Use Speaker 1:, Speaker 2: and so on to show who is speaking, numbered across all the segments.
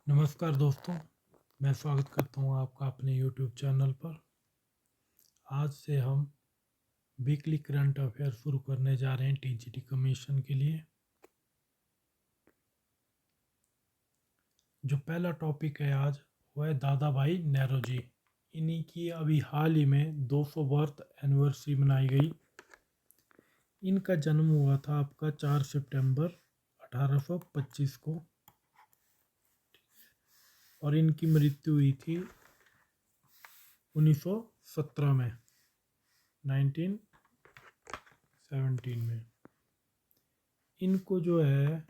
Speaker 1: नमस्कार दोस्तों, मैं स्वागत करता हूँ आपका अपने यूट्यूब चैनल पर। आज से हम वीकली करंट अफेयर शुरू करने जा रहे हैं टीजीटी कमीशन के लिए। जो पहला टॉपिक है आज वो है दादा भाई नेरोजी। इन्हीं की अभी हाल ही में 200 बर्थ एनिवर्सरी मनाई गई। इनका जन्म हुआ था आपका 4 सितंबर 1825 को और इनकी मृत्यु हुई थी 1917 में, 1917 में। इनको जो है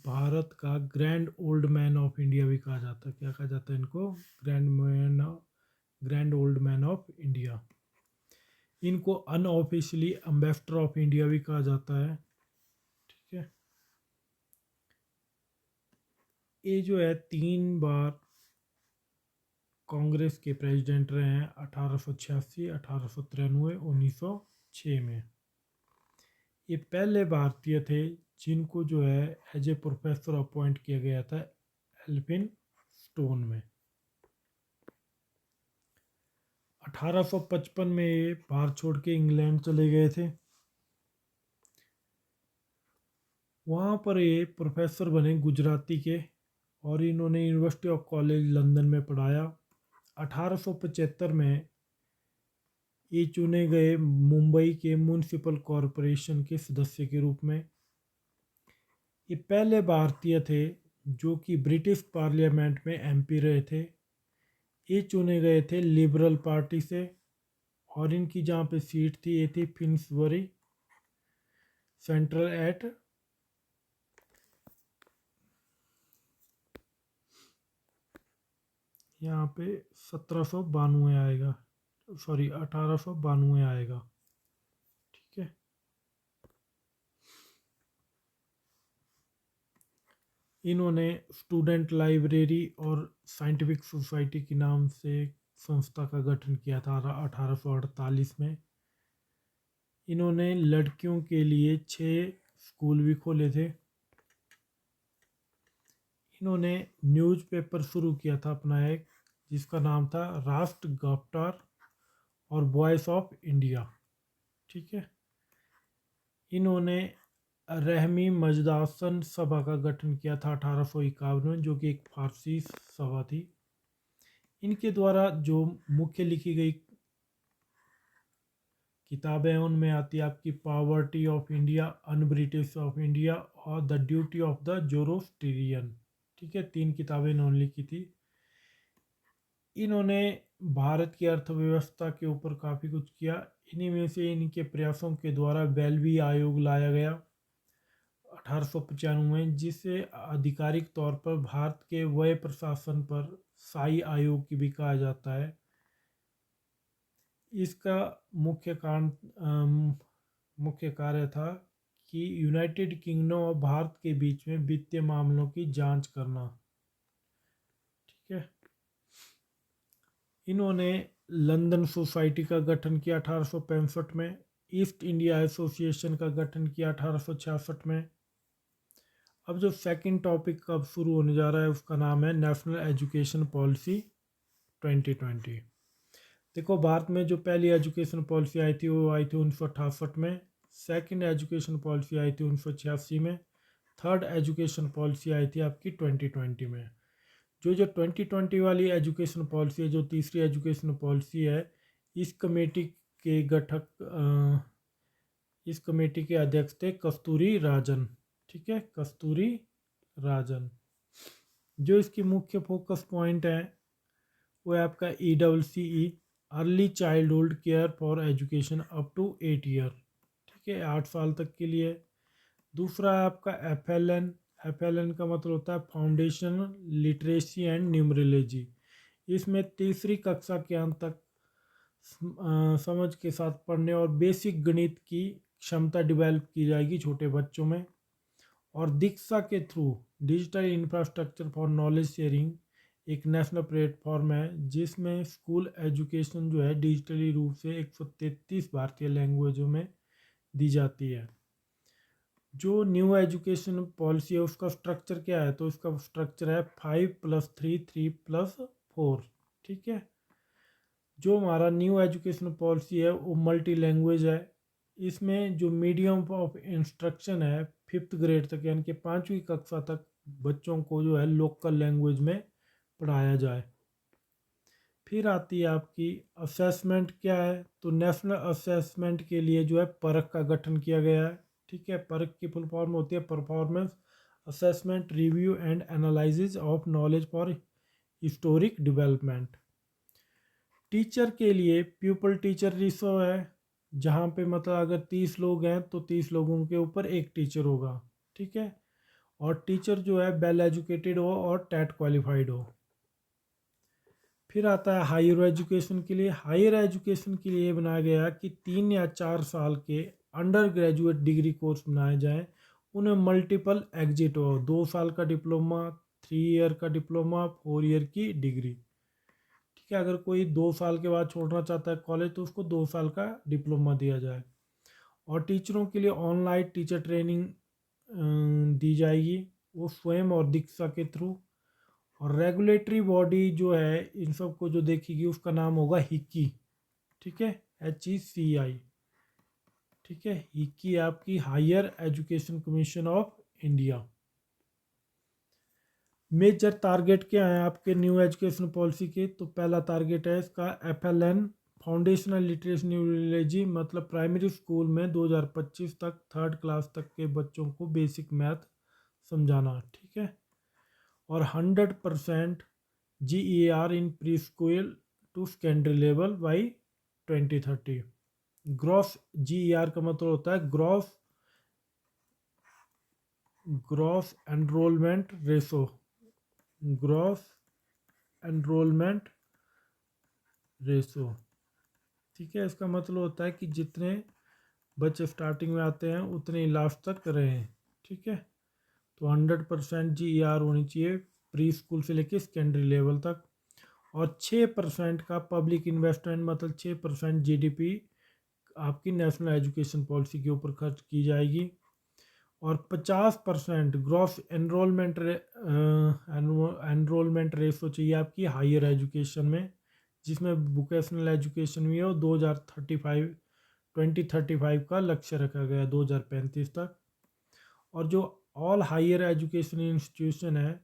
Speaker 1: भारत का grand old man of India भी कहा जाता है। क्या कहा जाता है इनको? Grand old man of India. इनको अनऑफिशियली एम्बेसडर ऑफ इंडिया भी कहा जाता है। ठीक है, ये जो है 3 बार कांग्रेस के प्रेसिडेंट रहे हैं, 1886, 1893, 1906 में। ये पहले भारतीय थे जिनको जो है एज ए प्रोफेसर अपॉइंट किया गया था एल्फिन स्टोन में। 1855 में ये भारत छोड़ के इंग्लैंड चले गए थे। वहाँ पर ये प्रोफेसर बने गुजराती के और इन्होंने यूनिवर्सिटी ऑफ कॉलेज लंदन में पढ़ाया। 1875 में ये चुने गए मुंबई के म्यूनिसिपल कॉरपोरेशन के सदस्य के रूप में। ये पहले भारतीय थे जो कि ब्रिटिश पार्लियामेंट में एमपी रहे थे। ये चुने गए थे लिबरल पार्टी से और इनकी जहाँ पे सीट थी ये थी फिन्सबरी सेंट्रल एट यहाँ पे 1792 आएगा, सॉरी 1892 आएगा। ठीक है, इन्होंने स्टूडेंट लाइब्रेरी और साइंटिफिक सोसाइटी के नाम से एक संस्था का गठन किया था 1848 में। इन्होंने लड़कियों के लिए 6 स्कूल भी खोले थे। इन्होंने न्यूज़पेपर शुरू किया था अपना एक, जिसका नाम था राष्ट्र गफ्तार और वॉइस ऑफ इंडिया। ठीक है, इन्होंने रहमी मजदासन सभा का गठन किया था 1851 में, जो कि एक फारसी सभा थी। इनके द्वारा जो मुख्य लिखी गई किताबें उनमें आती है आपकी poverty of India, un-British of India और the duty of the Zoroastrian. ठीक है, 3 किताबें इन्होंने लिखी थी। इन्होंने भारत की अर्थव्यवस्था के ऊपर काफ़ी कुछ किया। इन्हीं में से इनके प्रयासों के द्वारा वेलवी आयोग लाया गया 1895 में, जिसे आधिकारिक तौर पर भारत के व्यय प्रशासन पर शाही आयोग की भी कहा जाता है। इसका मुख्य कारण मुख्य कार्य था कि यूनाइटेड किंगडम और भारत के बीच में वित्तीय मामलों की जांच करना। ठीक है, इन्होंने लंदन सोसाइटी का गठन किया 1865 में। ईस्ट इंडिया एसोसिएशन का गठन किया 1866 में। अब जो सेकंड टॉपिक अब शुरू होने जा रहा है उसका नाम है नेशनल एजुकेशन पॉलिसी 2020। देखो, भारत में जो पहली एजुकेशन पॉलिसी आई थी वो आई थी 1968 में। सेकंड एजुकेशन पॉलिसी आई थी 1986 में। थर्ड एजुकेशन पॉलिसी आई थी आपकी 2020 में। जो जो 2020 वाली एजुकेशन पॉलिसी है, जो तीसरी एजुकेशन पॉलिसी है, इस कमेटी के इस कमेटी के अध्यक्ष थे कस्तूरी राजन। ठीक है, कस्तूरी राजन। जो इसकी मुख्य फोकस पॉइंट है वो है आपका ECCE, early childhood care for education up to 8 year. ठीक है, 8 साल तक के लिए। दूसरा है आपका FLN का मतलब होता है फाउंडेशन लिटरेसी एंड न्यूमरोलॉजी। इसमें तीसरी कक्षा के अंत तक समझ के साथ पढ़ने और बेसिक गणित की क्षमता डेवलप की जाएगी छोटे बच्चों में। और दीक्षा के through digital infrastructure for knowledge sharing एक नेशनल प्लेटफॉर्म है जिसमें स्कूल एजुकेशन जो है डिजिटली रूप से 133 भारतीय लैंग्वेजों में दी जाती है। जो न्यू एजुकेशन पॉलिसी है उसका स्ट्रक्चर क्या है, तो इसका स्ट्रक्चर है 5+3 3+4। ठीक है। जो हमारा न्यू एजुकेशन पॉलिसी है वो मल्टी लैंग्वेज है। इसमें जो मीडियम ऑफ इंस्ट्रक्शन है 5th ग्रेड तक यानी कि 5वीं कक्षा तक बच्चों को जो है लोकल लैंग्वेज में पढ़ाया जाए। फिर आती है आपकी असेसमेंट क्या है, तो नेशनल असेसमेंट के लिए जो है परख का गठन किया गया है। ठीक है। परख की फुल फॉर्म होती है performance assessment review and analysis of knowledge for historic development. Teacher के लिए प्यूपल टीचर रेशो है, जहाँ पे मतलब अगर 30 लोग हैं तो 30 लोगों के ऊपर एक टीचर होगा। ठीक है। और टीचर जो है वेल एजुकेटेड हो और टेट क्वालिफाइड हो। फिर आता है हायर एजुकेशन के लिए। हायर एजुकेशन के लिए बनाया गया कि 3 या 4 साल के अंडर ग्रेजुएट डिग्री कोर्स बनाए जाएं, उन्हें मल्टीपल एग्जिट हो, 2 साल का डिप्लोमा, 3 ईयर का डिप्लोमा, 4 ईयर की डिग्री। ठीक है। अगर कोई 2 साल के बाद छोड़ना चाहता है कॉलेज तो उसको 2 साल का डिप्लोमा दिया जाए। और टीचरों के लिए ऑनलाइन टीचर ट्रेनिंग दी जाएगी, वो स्वयं और दीक्षा के थ्रू। और रेगुलेटरी बॉडी जो है इन सब को जो देखेगी उसका नाम होगा हिक्की। ठीक है। HECI। ठीक है। हिक्की आपकी higher education commission of India. Major target क्या है आपके न्यू एजुकेशन पॉलिसी के, तो पहला टारगेट है इसका FLN फाउंडेशनल लिटरेसी न्यूरोलॉजी, मतलब प्राइमरी स्कूल में 2025 तक 3rd क्लास तक के बच्चों को बेसिक मैथ समझाना। ठीक है। और 100% GER in pre school to secondary level by 2030। Gross GER का मतलब होता है gross enrolment ratio. Gross enrolment ratio. ठीक है। इसका मतलब होता है कि जितने बच्चे स्टार्टिंग में आते हैं उतने ही लास्ट तक रहें। ठीक है। तो 100% GER होनी चाहिए प्री स्कूल से लेके सेकेंडरी लेवल तक। और 6% का पब्लिक इन्वेस्टमेंट, मतलब 6% GDP आपकी नेशनल एजुकेशन पॉलिसी के ऊपर खर्च की जाएगी। और 50% ग्रॉस एनरोलमेंट रेशो चाहिए आपकी हायर एजुकेशन में, जिसमें वोकेशनल एजुकेशन भी हो। 2035 का लक्ष्य रखा गया 2035 तक। और जो ऑल हायर एजुकेशन इंस्टीट्यूशन है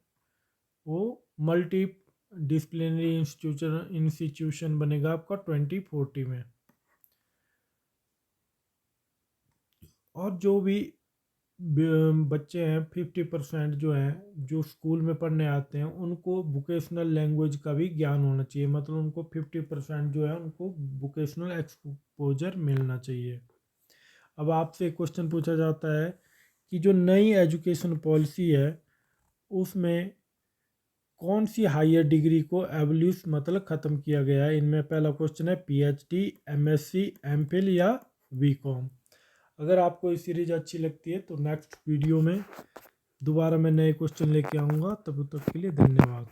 Speaker 1: वो मल्टी डिसिप्लिनरी इंस्टीट्यूशन बनेगा आपका 2040 में। और जो भी बच्चे हैं 50% जो हैं जो स्कूल में पढ़ने आते हैं उनको वोकेशनल लैंग्वेज का भी ज्ञान होना चाहिए, मतलब उनको 50% जो है उनको वोकेशनल एक्सपोजर मिलना चाहिए। अब आपसे क्वेश्चन पूछा जाता है कि जो नई एजुकेशन पॉलिसी है उसमें कौन सी हायर डिग्री को एवल्यूस मतलब ख़त्म किया गया है। इनमें पहला क्वेश्चन है PhD, MSc, MPhil या BCom। अगर आपको ये सीरीज अच्छी लगती है तो नेक्स्ट वीडियो में दोबारा मैं नए क्वेश्चन लेके आऊँगा। तब तक के लिए धन्यवाद।